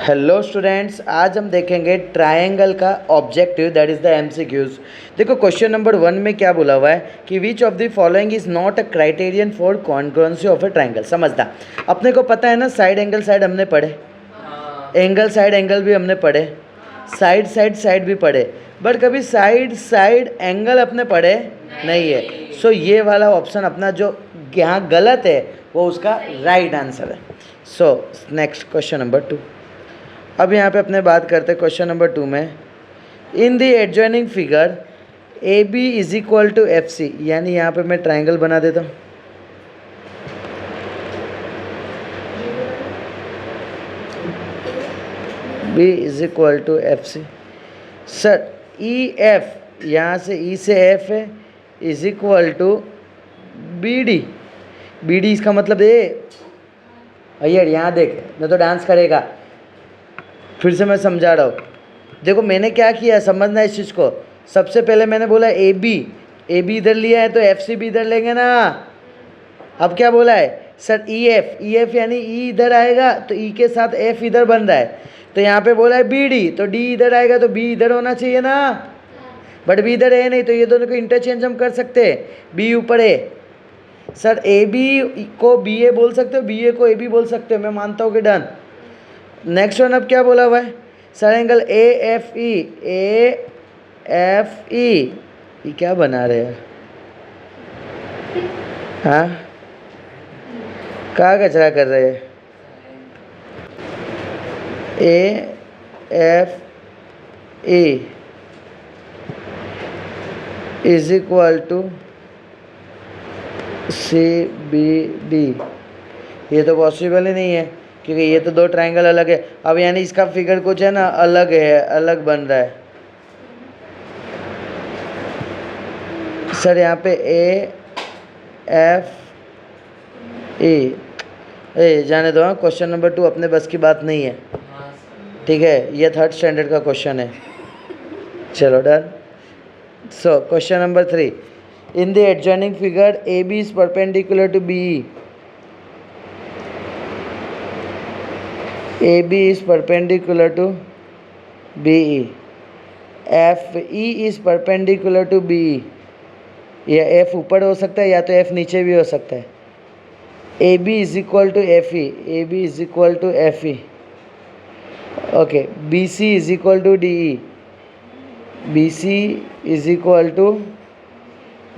Hello students, आज हम देखेंगे ट्रायंगल का objective, that is the MCQs. देखो क्वेश्चन नंबर 1 में क्या बोला हुआ है कि which of the following is not a criterion for congruency of a triangle. समझदा, अपने को पता है ना, साइड एंगल साइड हमने पढ़े, एंगल साइड एंगल भी हमने पढ़े, साइड साइड साइड भी पढ़े, बट कभी साइड साइड एंगल अपने पढ़े नहीं है। सो ये वाला ऑप्शन अपना जो यहाँ गलत है वो उसका राइट आंसर है। So next question number 2। अब यहाँ पे अपने बात करते हैं क्वेश्चन नंबर 2 में, in the adjoining figure A B is equal to F C, यानी यहाँ पे मैं ट्राइंगल बना देता हूँ। B is equal to F C. Sir E F, यहाँ से ई से एफ है, is equal to B D. B D इसका मतलब ए, भैया यहाँ देख, मैं तो डांस करेगा, फिर से मैं समझा रहा हूँ। देखो मैंने क्या किया, समझना इस चीज़ को। सबसे पहले मैंने बोला ए बी इधर लिया है तो एफ सी भी इधर लेंगे ना। अब क्या बोला है सर, ई एफ यानी ई इधर आएगा तो ई के साथ एफ इधर बन रहा है, तो यहाँ पे बोला है बी डी, तो डी इधर आएगा तो बी इधर होना चाहिए ना, बट बी इधर है नहीं, तो ये दोनों को इंटरचेंज हम कर सकते हैं, बी ऊपर ए। सर ए बी को बी ए बोल सकते हो, बी ए को ए बी बोल सकते हो, मैं मानता हूँ कि डन। नेक्स्ट वन, अब क्या बोला हुआ है सर, एंगल ए एफ ई, ये क्या बना रहे हैं, हाँ कहाँ कचरा कर रहे हैं। A F E is equal to C B D, ये तो पॉसिबल ही नहीं है क्योंकि ये तो दो ट्रायंगल अलग है। अब यानी इसका फिगर कुछ है ना अलग है, अलग बन रहा है। सर यहाँ पे ए एफ ए जाने दो, हाँ क्वेश्चन नंबर 2 अपने बस की बात नहीं है, ठीक है, ये 3rd स्टैंडर्ड का क्वेश्चन है। चलो done. So question number 3, in the adjoining figure A B is perpendicular to B E, AB is perpendicular to BE, FE is perpendicular to BE, या F ऊपर हो सकता है या तो F नीचे भी हो सकता है। AB is equal to FE, AB is equal to FE, okay, BC is equal to DE, BC is equal to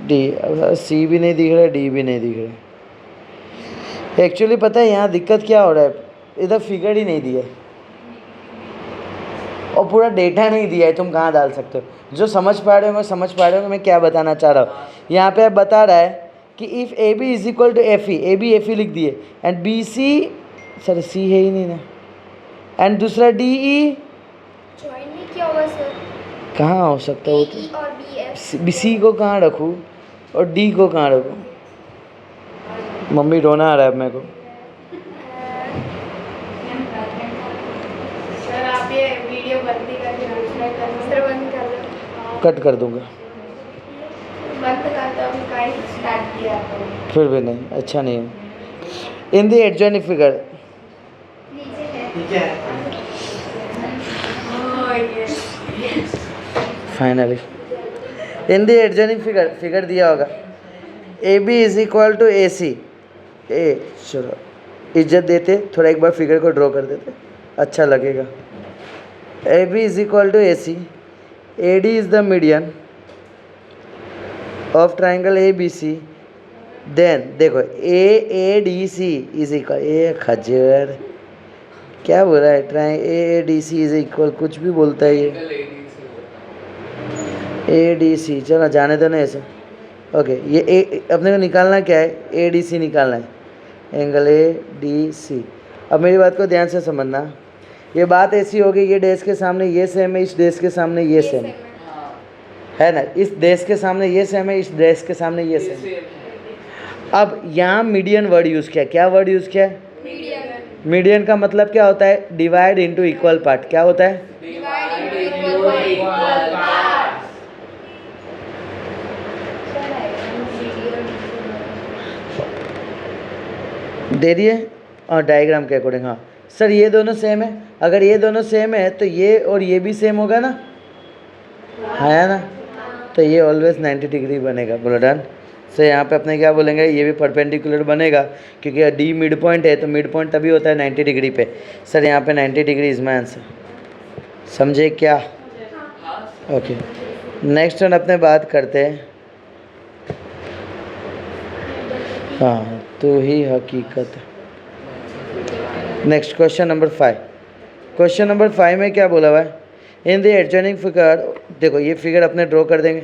D। अब C भी नहीं दिख रहा, D भी नहीं दिख रहा। एक्चुअली पता है यहाँ दिक्कत क्या हो रहा है, इधर फिगर ही नहीं दिया है और पूरा डेटा नहीं दिया है, तुम कहाँ डाल सकते हो। जो समझ पा रहे हो समझ पा रहे हो मैं क्या बताना चाह रहा हूँ। यहाँ पे अब बता रहा है कि if A B is equal to F E, A B F E लिख दिए, and B C, sir C है ही नहीं ना, एंड दूसरा डी ई, कहाँ हो सकता है वो तो, बी सी को कहाँ रखूँ और डी को कहाँ रखूँ। मम्मी रोना आ रहा है मेरे को। वीडियो बंद कर, कट कर दूंगा, बंद कर दो, अभी स्टार्ट किया तो फिर भी नहीं, अच्छा नहीं है। In the adjoining figure, finally in the adjoining figure दिया होगा A B is equal to A C. ए चलो इज्जत देते, थोड़ा एक बार फिगर को ड्रॉ कर देते, अच्छा लगेगा। A B is equal to A C, A D is the median of triangle A B C, then देखो A D C is equal, ए खजर क्या बोल रहा है, A D C is equal, कुछ भी बोलता है ये, ए डी सी, चलो जाने दो ना ऐसे। ओके, ये ए अपने को निकालना क्या है, ए डी सी निकालना है, एंगल ए डी सी। अब मेरी बात को ध्यान से समझना, ये बात ऐसी होगी, ये डैश के सामने ये सेम है, इस डैश के सामने ये सेम है ना, इस डैश के सामने ये सेम है, इस डैश के सामने ये सेम है। अब यहाँ मीडियन वर्ड यूज़ किया, क्या वर्ड यूज़ किया है, मीडियन का मतलब क्या होता है, डिवाइड इनटू इक्वल पार्ट। क्या होता है, दे दिए और डायग्राम के अकॉर्डिंग, हाँ सर ये दोनों सेम है, अगर ये दोनों सेम है तो ये और ये भी सेम होगा ना, है ना, तो ये ऑलवेज 90 डिग्री बनेगा। बोलो डन। सो यहाँ पे अपने क्या बोलेंगे, ये भी परपेंडिकुलर बनेगा क्योंकि डी मिड पॉइंट है, तो मिड पॉइंट तभी होता है 90 डिग्री पे। सर यहाँ पे 90 डिग्री इज माई आंसर, समझे क्या? ओके, नेक्स्ट वन अपने बात करते हैं। हाँ, तो ही हकीकत। Next question number 5। Question number 5 में क्या बोला हुआ है, इन द एडजॉइनिंग फिगर। देखो ये फिगर अपने ड्रॉ कर देंगे।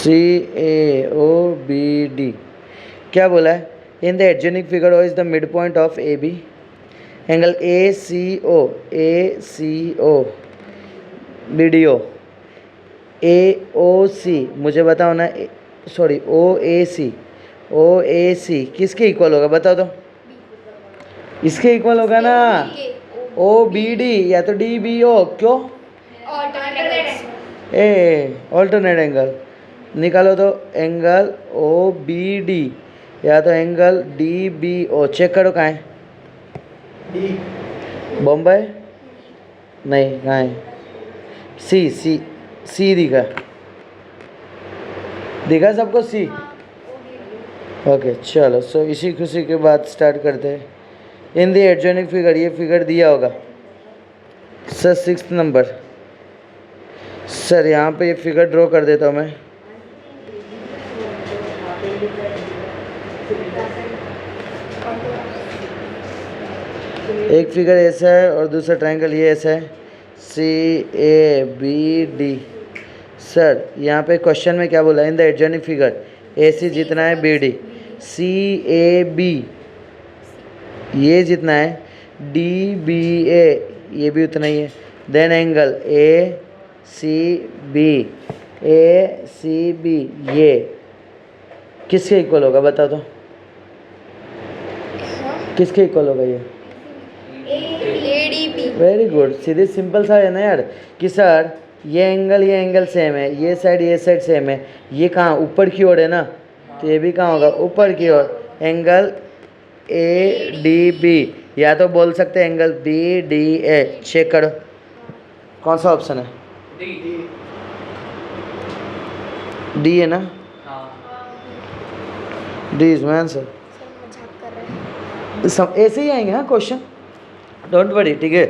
CAOBD क्या बोला है, in the adjoining figure O is the mid point of AB, angle ACO BDO, AOC मुझे बताओ ना, सॉरी OAC किसके इक्वल होगा बताओ तो, इसके इक्वल होगा ना, OBD या तो DBO। क्यों? ऑल्टरनेट एंगल निकालो तो, एंगल OBD या तो एंगल DBO। चेक करो कहाँ है, बॉम्बे नहीं, कहाँ है, सी दिखा सबको सी। ओके चलो, सो इसी खुशी के बाद स्टार्ट करते हैं। इन द एडजॉइनिंग फिगर, ये फिगर दिया होगा सर 6th नंबर। सर यहाँ पे ये फिगर ड्रॉ कर देता हूँ मैं। एक फिगर ऐसा है और दूसरा ट्रायंगल ये ऐसा है, CABD। सर यहाँ पे क्वेश्चन में क्या बोला, इन द एडजॉइनिंग फिगर AC जितना है BD, CAB ये जितना है, DBA ये भी उतना ही है, देन एंगल ACB ये किसके इक्वल होगा बताओ तो, किसके इक्वल होगा ये? वेरी गुड, सीधे सिंपल सा है ना यार कि सर ये एंगल सेम है, ये साइड सेम है, ये कहाँ ऊपर की ओर है ना, तो ये भी कहाँ होगा ऊपर की ओर, एंगल ADB या तो बोल सकते हैं एंगल BDA। चेक करो कौन सा ऑप्शन है, डी है ना, डी इज माय आंसर। सब ऐसे ही आएंगे हाँ क्वेश्चन, डोंट वरी, ठीक है।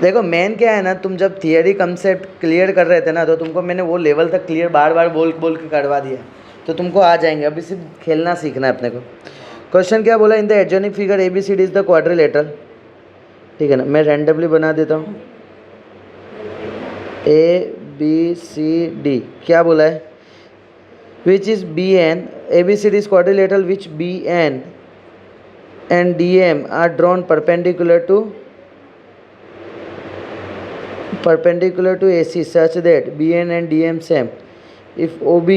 देखो मेन क्या है ना, तुम जब थियरी कंसेप्ट क्लियर कर रहे थे ना, तो तुमको मैंने वो लेवल तक क्लियर बार बार बोल के करवा दिया, तो तुमको आ जाएंगे। अभी सिर्फ खेलना सीखना है अपने को। क्वेश्चन क्या बोला, इन the adjoining figure ABCD is the quadrilateral. ठीक है ना, मैं रैंडमली बना देता हूँ, ABCD क्या बोला है, which is BN, ABCD is quadrilateral which BN and DM are drawn perpendicular to AC such that BN and DM same. If OB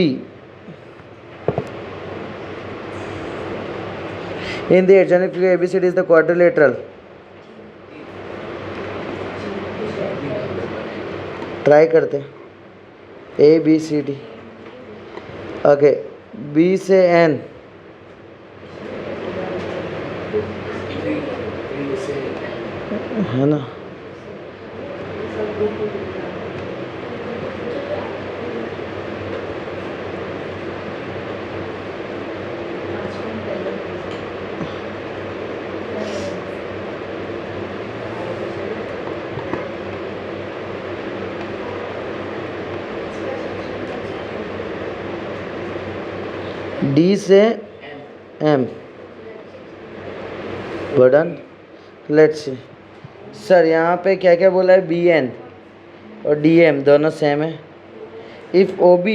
in the adjoining figure ABCD is the quadrilateral, try करते ABCD। Okay, B से N है ना, D से M button. Let's see sir यहाँ पे क्या क्या बोला है, BN और DM दोनों सेम है। इफ़ OB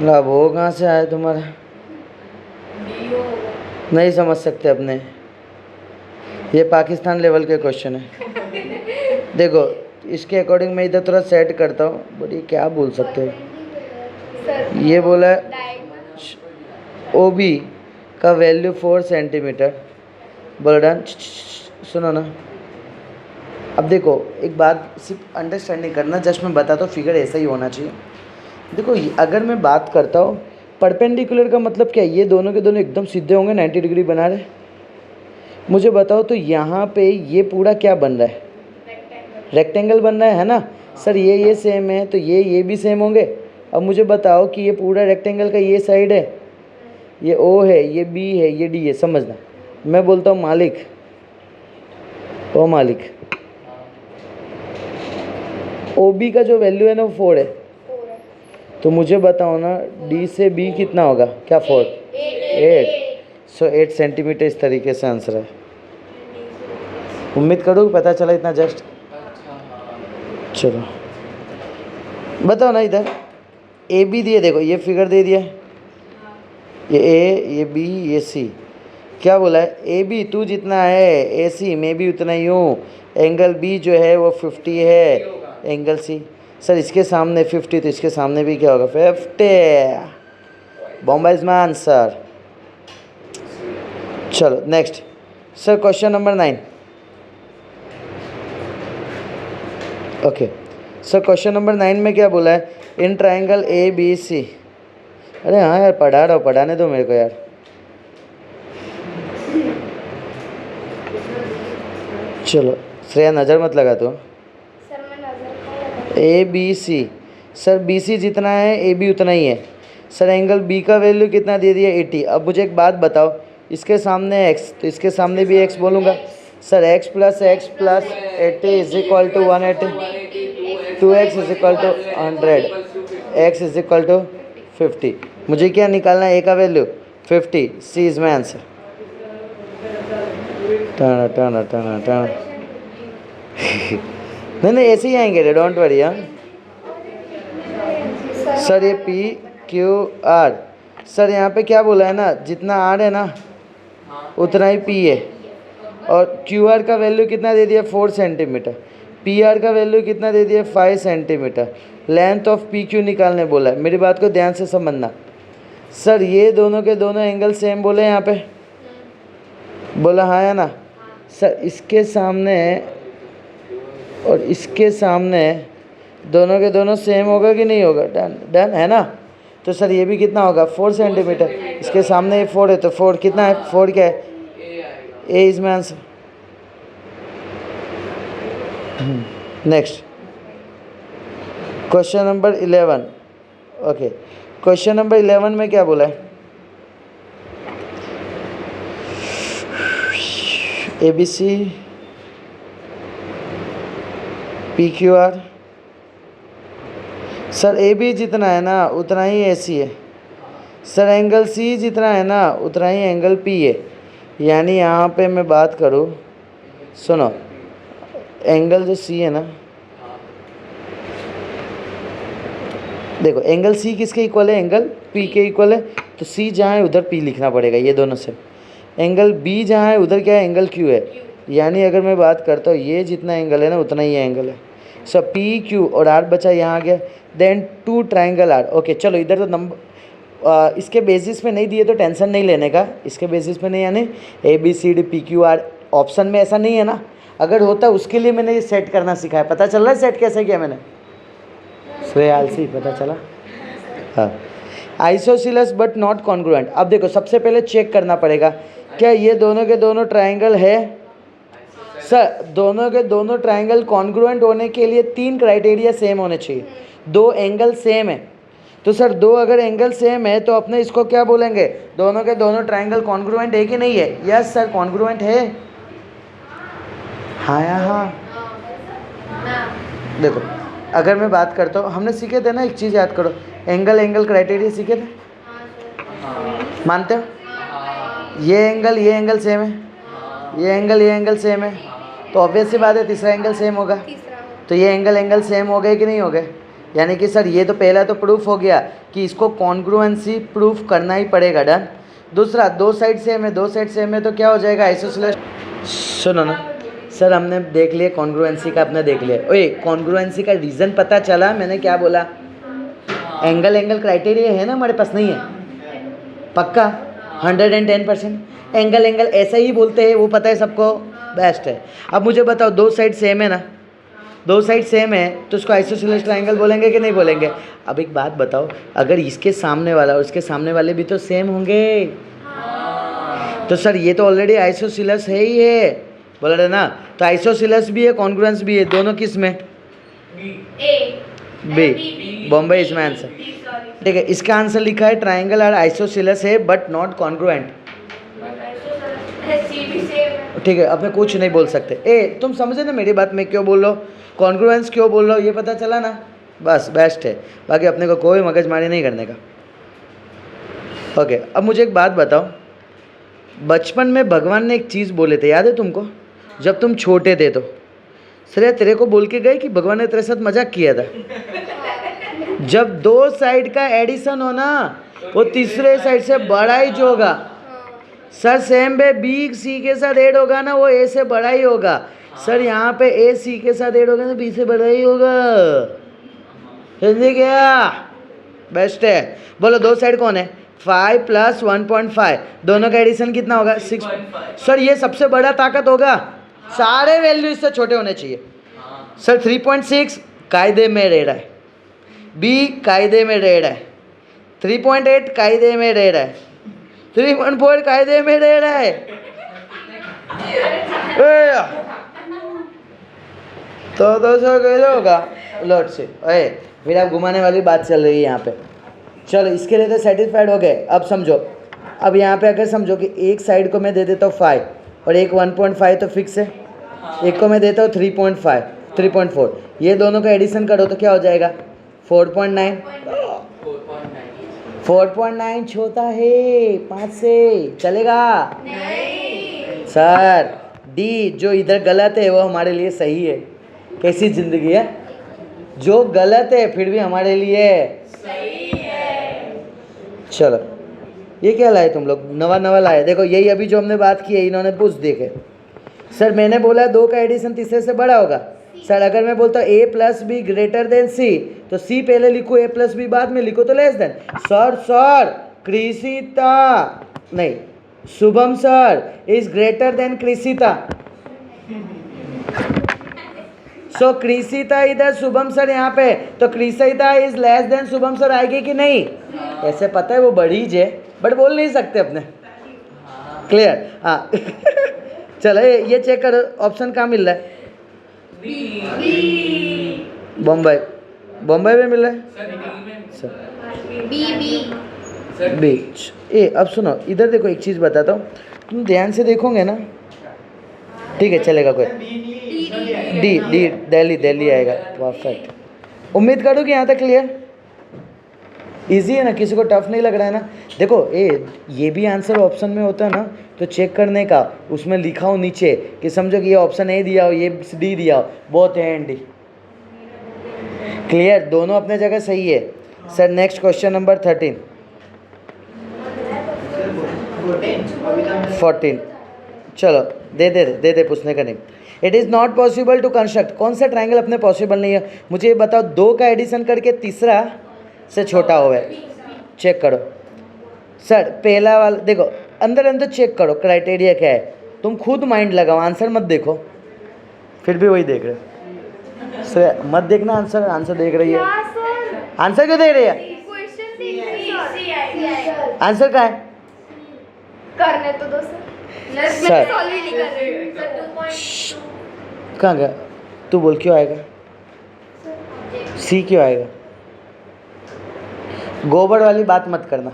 लाभ वो कहाँ से आया तुम्हारा, नहीं समझ सकते अपने, ये पाकिस्तान लेवल के क्वेश्चन है। देखो इसके अकॉर्डिंग मैं इधर थोड़ा सेट करता हूँ, बट ये क्या बोल सकते हो, ये बोला है OB का वैल्यू 4 सेंटीमीटर। बोल डन, सुनो ना, अब देखो एक बात सिर्फ अंडरस्टैंडिंग करना, जस्ट मैं बताता हूँ फिगर ऐसा ही होना चाहिए। देखो अगर मैं बात करता हूँ परपेंडिकुलर का मतलब क्या है, ये दोनों के दोनों एकदम सीधे होंगे 90 डिग्री बना रहे। मुझे बताओ तो यहाँ पे ये पूरा क्या बन रहा है, रेक्टेंगल बन रहा है ना सर। ये सेम है तो ये भी सेम होंगे। अब मुझे बताओ कि ये पूरा रेक्टेंगल का ये साइड है, ये ओ है, ये बी है, ये डी है, समझना। मैं बोलता हूँ मालिक, ओ मालिक, ओ बी का जो वैल्यू है ना वो 4 है। तो मुझे बताओ ना डी से बी कितना होगा, क्या 4 8। सो 8 सेंटीमीटर इस तरीके से आंसर है। उम्मीद करूँ पता चला इतना जस्ट। चलो बताओ ना, इधर ए बी दिए, देखो ये फिगर दे दिया, ये ए, ये बी, ये सी। क्या बोला है, ए बी तू जितना है ए सी मैं भी उतना ही हूँ। एंगल बी जो है वो 50 है, एंगल सी। सर इसके सामने 50 तो इसके सामने भी क्या होगा 50। Bombay is my answer. चलो next sir, question number 9। Okay sir, question number 9 में क्या बोला है, इन ट्राइंगल ए बी सी। अरे हाँ यार पढ़ा रहा हूँ, पढ़ाने दो मेरे को यार। चलो श्रेया नज़र मत लगा तो। सर मैं नजर A B C, sir B C जितना है ए बी उतना ही है। सर एंगल बी का वैल्यू कितना दे दिया 80। अब मुझे एक बात बताओ, इसके सामने x तो इसके सामने भी x बोलूँगा। Sir x plus 80 is equal to 180, 2x is equal to 100, x is equal to 50। मुझे क्या निकालना है, a का value 50। C is my answer. टाना टाना टाना टाना नहीं ऐसे ही आएंगे, डोंट वरी। हाँ सर ये पी क्यू आर, सर यहाँ पे क्या बोला है ना, जितना आर है ना उतना ही पी है। और क्यू आर का वैल्यू कितना दे दिया 4 सेंटीमीटर, पी आर का वैल्यू कितना दे दिया 5 centimetre. Length of P Q निकालने बोला है। मेरी बात को ध्यान से समझना। सर ये दोनों के दोनों एंगल सेम बोले यहाँ पे, बोला हाँ या ना। सर इसके सामने और इसके सामने दोनों के दोनों सेम होगा कि नहीं होगा, डन डन है ना। तो सर ये भी कितना होगा 4 सेंटीमीटर, इसके सामने ये 4 है तो 4 कितना है, 4 क्या है, A is my answer. Next question number 11। Okay question number 11 में क्या बोला है, A B C P Q R. Sir A B जितना है ना उतना ही ए सी है। सर एंगल सी जितना है ना उतना ही एंगल पी है। यानी यहाँ पे मैं बात करूँ, सुनो, एंगल जो सी है ना, देखो एंगल सी किसके इक्वल है, एंगल पी के इक्वल है। तो सी जहाँ है उधर पी लिखना पड़ेगा, ये दोनों से। एंगल बी जहाँ है उधर क्या है, एंगल क्यू है। यानी अगर मैं बात करता हूँ ये जितना एंगल है ना उतना ही एंगल है। सो पी क्यू और आर बचा यहाँ आ गया, देन 2 ट्राइंगल आर। ओके चलो इधर तो नंबर इसके बेसिस पे नहीं दिए तो टेंशन नहीं लेने का, इसके बेसिस पे नहीं, यानी A B C D P Q R option में ऐसा नहीं है ना। अगर होता उसके लिए मैंने ये सेट करना सिखाया। पता चल रहा है सेट कैसे किया मैंने, श्रेयाल से पता चला। हाँ आइसोसिलस बट नॉट कॉन्ग्रुएंट। अब देखो सबसे पहले चेक करना पड़ेगा क्या ये दोनों के दोनों ट्राइंगल है। सर दोनों के दोनों ट्राइंगल कॉन्ग्रुएंट होने के लिए 3 क्राइटेरिया सेम होने चाहिए। 2 एंगल सेम है, तो सर 2 अगर एंगल सेम है तो अपने इसको क्या बोलेंगे, दोनों के दोनों ट्राइंगल कॉन्ग्रुएंट है कि नहीं है। यस सर कॉन्ग्रुएंट है। हाँ या हाँ। देखो अगर मैं बात करता हूँ, हमने सीखे थे ना, एक चीज़ याद करो, एंगल क्राइटेरिया सीखे थे, मानते हो। ये एंगल सेम है, ये एंगल सेम है, तो ऑब्वियस सी बात है तीसरा एंगल सेम होगा। तो ये एंगल सेम हो गए कि नहीं हो गए। यानी कि सर ये तो पहला तो प्रूफ हो गया कि इसको कॉन्ग्रुएंसी प्रूफ करना ही पड़ेगा, डन। दूसरा 2 साइड सेम है, 2 साइड सेम है तो क्या हो जाएगा, आइसोसेलेस। सुनो ना सर, हमने देख लिया कॉन्ग्रुएंसी का, अपने देख लिया। ओए कॉन्ग्रुएंसी का रीज़न पता चला, मैंने क्या बोला, एंगल क्राइटेरिया है ना हमारे पास, नहीं है पक्का 110%। एंगल ऐसा ही बोलते हैं, वो पता है सबको। बेस्ट है। अब मुझे बताओ, दो साइड सेम है ना, दो साइड सेम है तो उसको आइसोसेलेस ट्रायंगल बोलेंगे कि नहीं बोलेंगे? अब एक बात बताओ, अगर इसके सामने वाला और इसके सामने वाले भी तो सेम होंगे, तो सर ये तो ऑलरेडी आइसोसेलेस है ही है, बोल रहे ना? तो आइसोसेलेस भी है, कॉन्ग्रुएंस भी है, दोनों किस में? बी। बॉम्बे इसमें आंसर। ठीक है, इसका आंसर लिखा है ट्राइंगल आर आइसोसेलेस है बट नॉट कॉन्ग्रुएंट। ठीक है, अब मैं कुछ नहीं बोल सकते। तुम समझे ना मेरी बात, मैं क्यों बोल रहा हूँ, कॉन्ग्रुएंस क्यों बोल रहा हूँ, ये पता चला ना? बस बेस्ट है, बाकी अपने को कोई मगजमारी नहीं करने का। ओके, अब मुझे एक बात बताओ, बचपन में भगवान ने एक चीज़ बोले थे, याद है तुमको? जब तुम छोटे थे तो श्रेया तेरे को बोल के गए कि भगवान ने तेरे साथ मजाक किया था, जब दो साइड का एडिशन हो ना, वो तीसरे साइड से बड़ा ही जो होगा। सर सेम पे बी सी के साथ ऐड होगा ना, वो ए से बड़ा ही होगा। सर यहाँ पे ए सी के साथ ऐड होगा ना, बी से बड़ा ही होगा। समझे क्या? बेस्ट है। बोलो दो साइड कौन है? 5 + 1.5, दोनों का एडिशन कितना होगा? 6। सर ये सबसे बड़ा ताकत होगा, सारे वैल्यू इससे छोटे होने चाहिए। सर 3.6 कायदे में रह रहा है, बी कायदे में रह रहा है, 3.8 कायदे में रह रहा है, 3.4 कायदे में रह रहा है। तो दोस्तों कैसे होगा लौट से? फिर आप घुमाने वाली बात चल रही है यहाँ पे। चलो इसके लिए तो सेटिस्फाइड हो गए। अब समझो, अब यहाँ पे अगर समझो कि एक साइड को मैं दे देता हूँ 5 और एक 1.5 तो फिक्स है, एक को मैं देता हूँ 3.5 3.4, ये दोनों का एडिशन करो तो क्या हो जाएगा? 4.9। 4.9 छोटा है 5 से, चलेगा? नहीं सर, डी जो इधर गलत है वो हमारे लिए सही है। कैसी ज़िंदगी है, जो गलत है फिर भी हमारे लिए सही है। चलो ये क्या लाए तुम लोग, नवा नवा लाए? देखो यही अभी जो हमने बात की है, इन्होंने पूछ देखे। सर मैंने बोला दो का एडिशन तीसरे से बड़ा होगा। सर अगर मैं बोलता हूँ a + b > c, तो c पहले लिखो, a + b बाद में लिखो तो लेस देन। सर कृषिता नहीं, Shubham sir is greater than Krishita. So Krishita इधर, शुभम सर यहाँ पे, तो Krishita is less than Shubham sir आएगी कि नहीं? ऐसे पता है वो बड़ी जे, बट बोल नहीं सकते अपने। क्लियर? हाँ। चलो ये चेक करो, ऑप्शन कहाँ मिल रहा है? बॉम्बे, बॉम्बे में मिल रहा है बी। अब सुनो इधर देखो, एक चीज़ बताता हूँ, तुम ध्यान से देखोगे ना, ठीक है चलेगा कोई। डी दिल्ली आएगा, परफेक्ट। उम्मीद करूँ कि यहाँ तक क्लियर, इजी है ना, किसी को टफ नहीं लग रहा है ना? देखो ये भी आंसर ऑप्शन में होता है ना, तो चेक करने का, उसमें लिखा हो नीचे कि समझो कि ये ऑप्शन ए दिया हो, ये डी दिया हो, both A and D. Clear? दोनों अपने जगह सही है। Sir next question number 14। चलो दे पूछने का नहीं। It is not possible to construct, कौन सा ट्राइंगल अपने पॉसिबल नहीं है? मुझे ये बताओ, दो का एडिशन करके तीसरा से छोटा हुआ है। चेक करो सर, पहला वाला देखो, अंदर चेक करो क्राइटेरिया क्या है, तुम खुद माइंड लगाओ, आंसर मत देखो, फिर भी वही देख रहे हो। सर मत देखना, आंसर देख रही है। आंसर क्यों देख रही है? आंसर क्या है? करने तो दो सर, कहाँ गया तू? बोल क्यों आएगा? सी क्यों आएगा? गोबर वाली बात मत करना।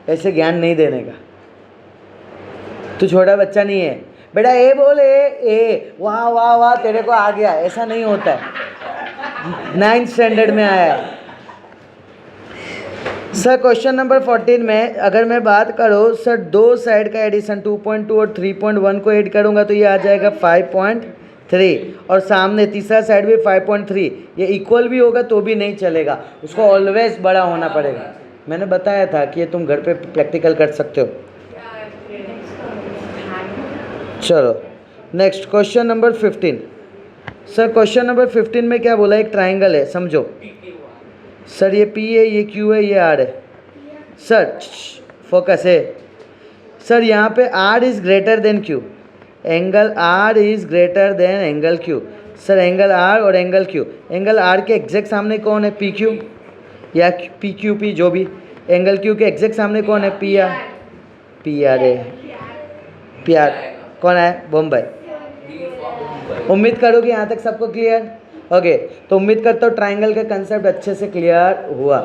ऐसे ज्ञान नहीं देने का, तू छोटा बच्चा नहीं है बेटा। ए बोले ए, वाह वाह वाह तेरे को आ गया, ऐसा नहीं होता है। 9th स्टैंडर्ड में आया है। सर क्वेश्चन नंबर 14 में अगर मैं बात करूँ, सर दो साइड का एडिशन 2.2 और 3.1 को ऐड करूँगा तो ये आ जाएगा 5.3, और सामने तीसरा साइड भी 5.3, ये इक्वल भी होगा तो भी नहीं चलेगा, उसको ऑलवेज बड़ा होना पड़ेगा। मैंने बताया था कि ये तुम घर पे प्रैक्टिकल कर सकते हो। चलो next question number 15। Sir question number 15 में क्या बोला? एक ट्राइंगल है, समझो सर, ये पी है, ये क्यू है, ये आर है। सर फोकस है सर, यहाँ पे R is greater than Q, angle R is greater than angle Q. Sir angle R और एंगल क्यू, एंगल आर के एग्जैक्ट सामने कौन है, पी क्यू या पी क्यू पी, जो भी। एंगल क्यू के एग्जैक्ट सामने कौन है, पी आर। पी आर है, पी आर कौन है, बम्बई। उम्मीद करो कि यहाँ तक सबको क्लियर। ओके, तो उम्मीद करता हूँ ट्राइंगल का कंसेप्ट अच्छे से क्लियर हुआ।